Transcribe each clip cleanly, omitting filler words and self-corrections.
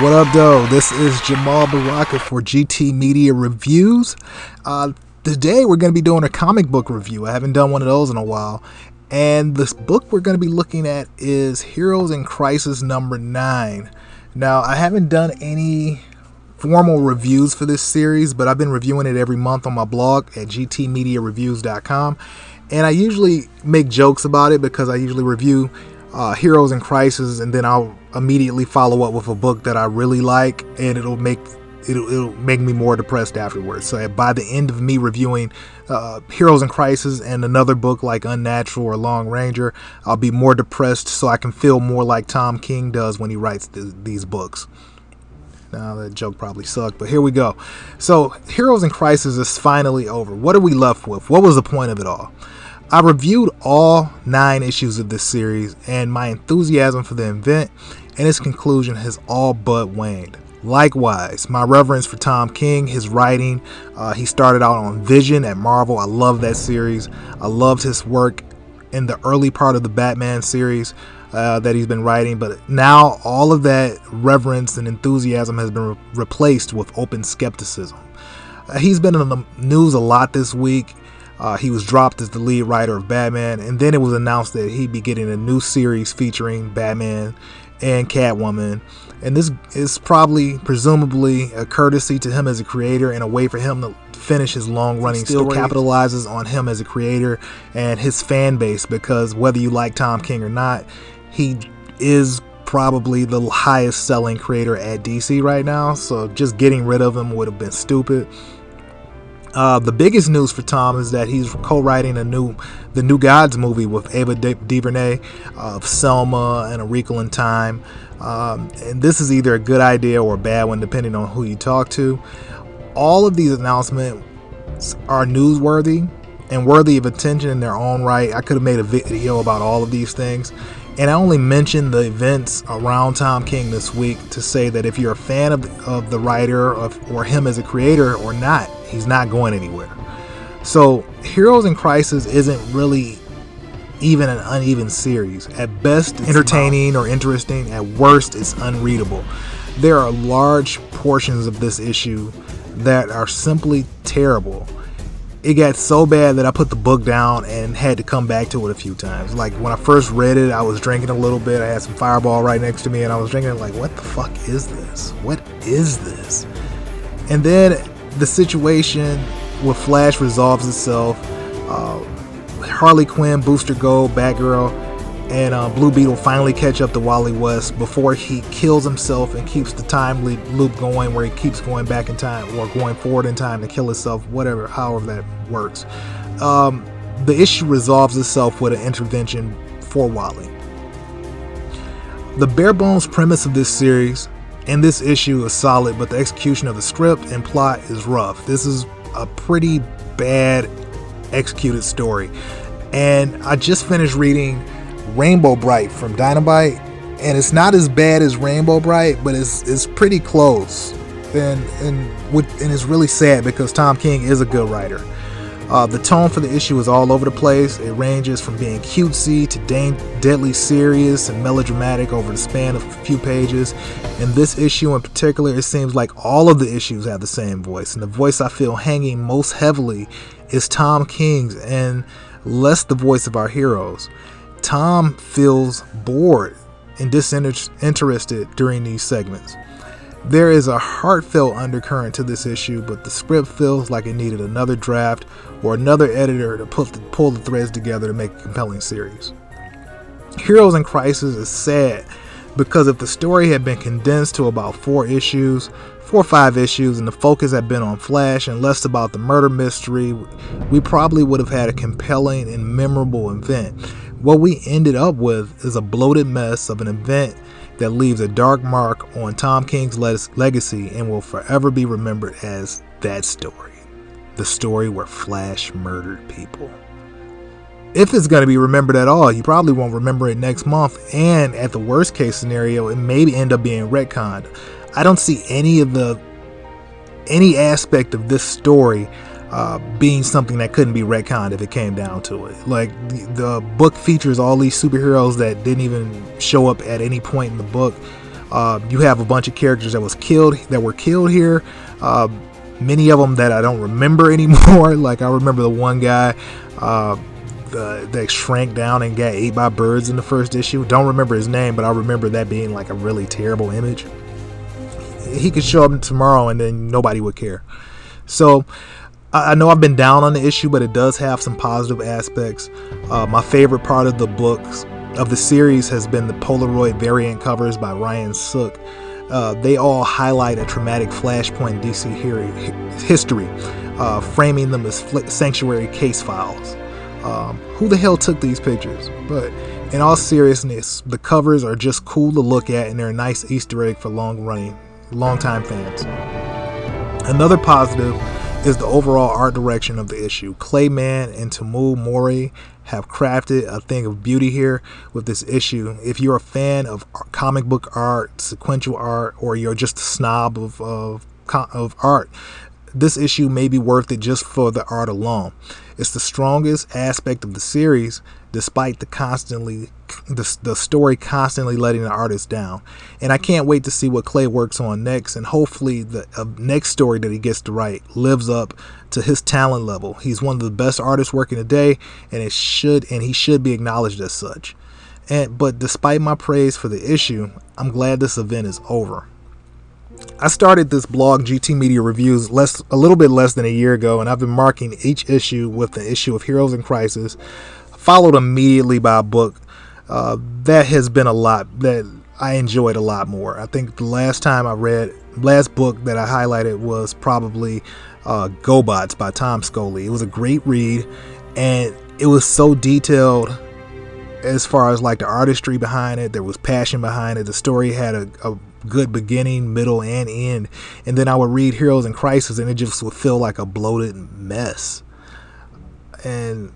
What up, though? This is Jamal Baraka for GT Media Reviews. Today we're going to be doing a comic book review. I haven't done one of those in a while. And this book we're going to be looking at is Heroes in Crisis number 9. Now, I haven't done any formal reviews for this series, but I've been reviewing it every month on my blog at gtmediareviews.com. And I usually make jokes about it because I usually review Heroes in Crisis, and then I'll immediately follow up with a book that I really like, and it'll make me more depressed afterwards. So by the end of me reviewing Heroes in Crisis and another book like Unnatural or Long Ranger, I'll be more depressed so I can feel more like Tom King does when he writes these books. Now, that joke probably sucked, but here we go. So Heroes in Crisis is finally over. What are we left with? What was the point of it all? I reviewed all 9 issues of this series, and my enthusiasm for the event and its conclusion has all but waned. Likewise, my reverence for Tom King, his writing, he started out on Vision at Marvel. I love that series. I loved his work in the early part of the Batman series that he's been writing, but now all of that reverence and enthusiasm has been replaced with open skepticism. He's been in the news a lot this week. He was dropped as the lead writer of Batman, and then it was announced that he'd be getting a new series featuring Batman and Catwoman. And this is presumably a courtesy to him as a creator and a way for him to finish his long-running story. Still capitalizes on him as a creator and his fan base, because whether you like Tom King or not, he is probably the highest selling creator at DC right now. So just getting rid of him would have been stupid. The biggest news for Tom is that he's co-writing the New Gods movie with Ava DuVernay of Selma and A Wrinkle in Time. And this is either a good idea or a bad one, depending on who you talk to. All of these announcements are newsworthy and worthy of attention in their own right. I could have made a video about all of these things. And I only mentioned the events around Tom King this week to say that if you're a fan of the writer or him as a creator or not, he's not going anywhere. So Heroes in Crisis isn't really even an uneven series. At best, it's entertaining or interesting. At worst, it's unreadable. There are large portions of this issue that are simply terrible. It got so bad that I put the book down and had to come back to it a few times. Like when I first read it, I was drinking a little bit. I had some Fireball right next to me, and I was drinking it like, what the fuck is this? What is this? And then the situation with Flash resolves itself. Harley Quinn, Booster Gold, Batgirl, and Blue Beetle finally catch up to Wally West before he kills himself and keeps the time loop going, where he keeps going back in time or going forward in time to kill himself, however that works. The issue resolves itself with an intervention for Wally. The bare bones premise of this series and this issue is solid, but the execution of the script and plot is rough. This is a pretty bad executed story. And I just finished reading Rainbow Bright from Dynamite, and it's not as bad as Rainbow Bright, but it's pretty close, and it's really sad because Tom King is a good writer. The tone for the issue is all over the place. It ranges from being cutesy to deadly serious and melodramatic over the span of a few pages. In this issue in particular, it seems like all of the issues have the same voice, and the voice I feel hanging most heavily is Tom King's and less the voice of our heroes. Tom feels bored and disinterested during these segments. There is a heartfelt undercurrent to this issue, but the script feels like it needed another draft or another editor to pull the threads together to make a compelling series. Heroes in Crisis is sad because if the story had been condensed to about 4 or 5 issues, and the focus had been on Flash and less about the murder mystery, we probably would have had a compelling and memorable event. What we ended up with is a bloated mess of an event that leaves a dark mark on Tom King's legacy and will forever be remembered as that story. The story where Flash murdered people. If it's going to be remembered at all, you probably won't remember it next month, and at the worst case scenario, it may end up being retconned. I don't see any aspect of this story being something that couldn't be retconned if it came down to it. Like the book features all these superheroes that didn't even show up at any point in the book, You have a bunch of characters that were killed here. Many of them that I don't remember anymore. Like I remember the one guy that shrank down and got ate by birds in the first issue. Don't remember his name, but I remember that being like a really terrible image. He could show up tomorrow and then nobody would care. So I know I've been down on the issue, but it does have some positive aspects. My favorite part of the books of the series has been the Polaroid variant covers by Ryan Sook. They all highlight a traumatic flashpoint in DC history, framing them as sanctuary case files. Who the hell took these pictures? But in all seriousness, the covers are just cool to look at, and they're a nice Easter egg for long-time fans. Another positive is the overall art direction of the issue. Clayman and Tamul Mori have crafted a thing of beauty here with this issue. If you're a fan of comic book art, sequential art, or you're just a snob of art, this issue may be worth it just for the art alone. It's the strongest aspect of the series, despite the story constantly letting the artist down. And I can't wait to see what Clay works on next, and hopefully the next story that he gets to write lives up to his talent level. He's one of the best artists working today, and he should be acknowledged as such. But despite my praise for the issue, I'm glad this event is over. I started this blog, GT Media Reviews, a little bit less than a year ago, and I've been marking each issue with the issue of Heroes in Crisis, followed immediately by a book that has been a lot, that I enjoyed a lot more. I think the last book that I highlighted was probably GoBots by Tom Scully. It was a great read, and it was so detailed as far as like the artistry behind it. There was passion behind it. The story had a good beginning, middle, and end. And then I would read Heroes in Crisis, and it just would feel like a bloated mess. And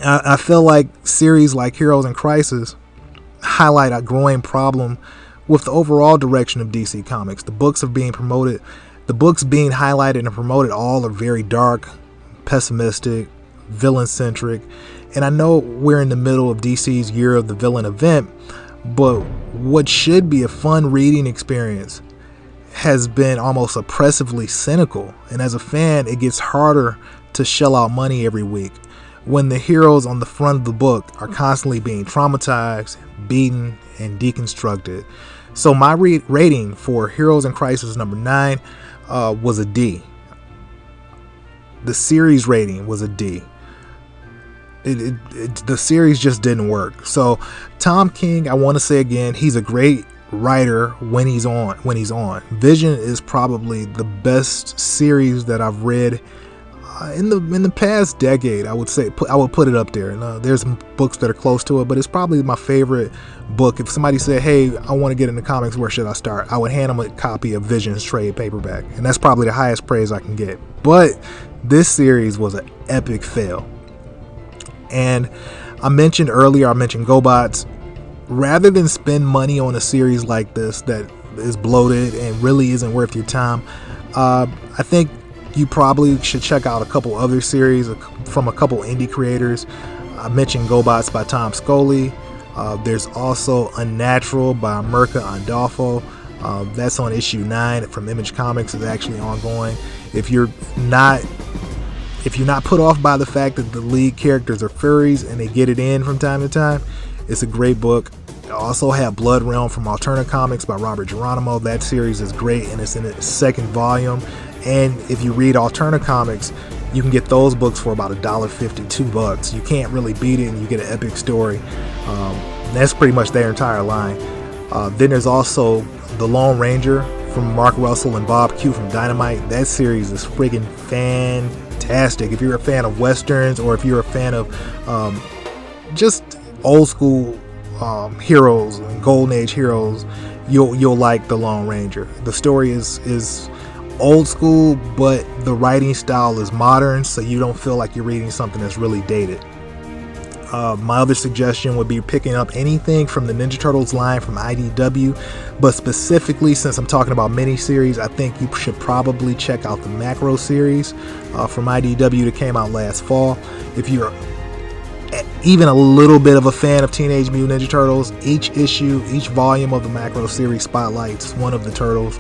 I feel like series like Heroes in Crisis highlight a growing problem with the overall direction of DC Comics. The books being highlighted and promoted all are very dark, pessimistic, villain-centric. And I know we're in the middle of DC's Year of the Villain event, but what should be a fun reading experience has been almost oppressively cynical. And as a fan, it gets harder to shell out money every week when the heroes on the front of the book are constantly being traumatized, beaten, and deconstructed. So my rating for Heroes in Crisis number 9 was a D. The series rating was a D. The series just didn't work. So Tom King, I want to say again, he's a great writer when he's on. Vision is probably the best series that I've read in the past decade. I would put it up there. Now, there's books that are close to it, but it's probably my favorite book. If somebody said, hey, I want to get into comics, where should I start? I would hand them a copy of Vision's trade paperback, and that's probably the highest praise I can get. But this series was an epic fail. And I mentioned GoBots. Rather than spend money on a series like this that is bloated and really isn't worth your time, I think you probably should check out a couple other series from a couple indie creators. I mentioned GoBots by Tom Scully. There's also Unnatural by Mirka Andolfo. That's on issue 9 from Image Comics. It's actually ongoing. If you're not put off by the fact that the lead characters are furries and they get it in from time to time, it's a great book. I also have Blood Realm from Alterna Comics by Robert Geronimo. That series is great, and it's in its second volume. And if you read Alterna Comics, you can get those books for about $1.50, $2. You can't really beat it, and you get an epic story. That's pretty much their entire line. Then there's also The Lone Ranger from Mark Russell and Bob Q from Dynamite. That series is friggin' fantastic. If you're a fan of westerns, or if you're a fan of just old school heroes and golden age heroes, you'll like The Lone Ranger. The story is old school, but the writing style is modern, so you don't feel like you're reading something that's really dated. My other suggestion would be picking up anything from the Ninja Turtles line from IDW, but specifically, since I'm talking about miniseries, I think you should probably check out the Macro series from IDW that came out last fall. If you're even a little bit of a fan of Teenage Mutant Ninja Turtles. Each issue, each volume of the Macro series spotlights one of the turtles,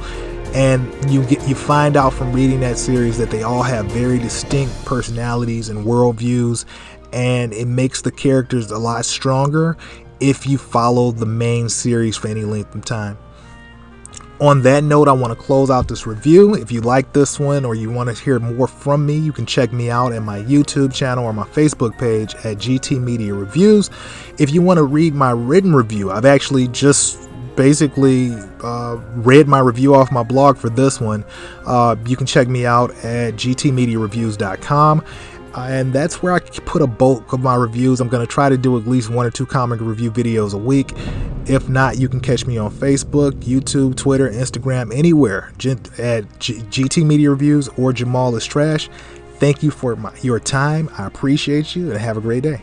and you find out from reading that series that they all have very distinct personalities and worldviews, and it makes the characters a lot stronger if you follow the main series for any length of time. On that note, I want to close out this review. If you like this one or you want to hear more from me, you can check me out at my YouTube channel or my Facebook page at GT Media Reviews. If you want to read my written review, I've actually just basically read my review off my blog for this one. You can check me out at gtmediareviews.com. And that's where I put a bulk of my reviews. I'm going to try to do at least 1 or 2 comic review videos a week. If not, you can catch me on Facebook, YouTube, Twitter, Instagram, anywhere at GT Media Reviews or Jamal is Trash. Thank you for your time. I appreciate you, and have a great day.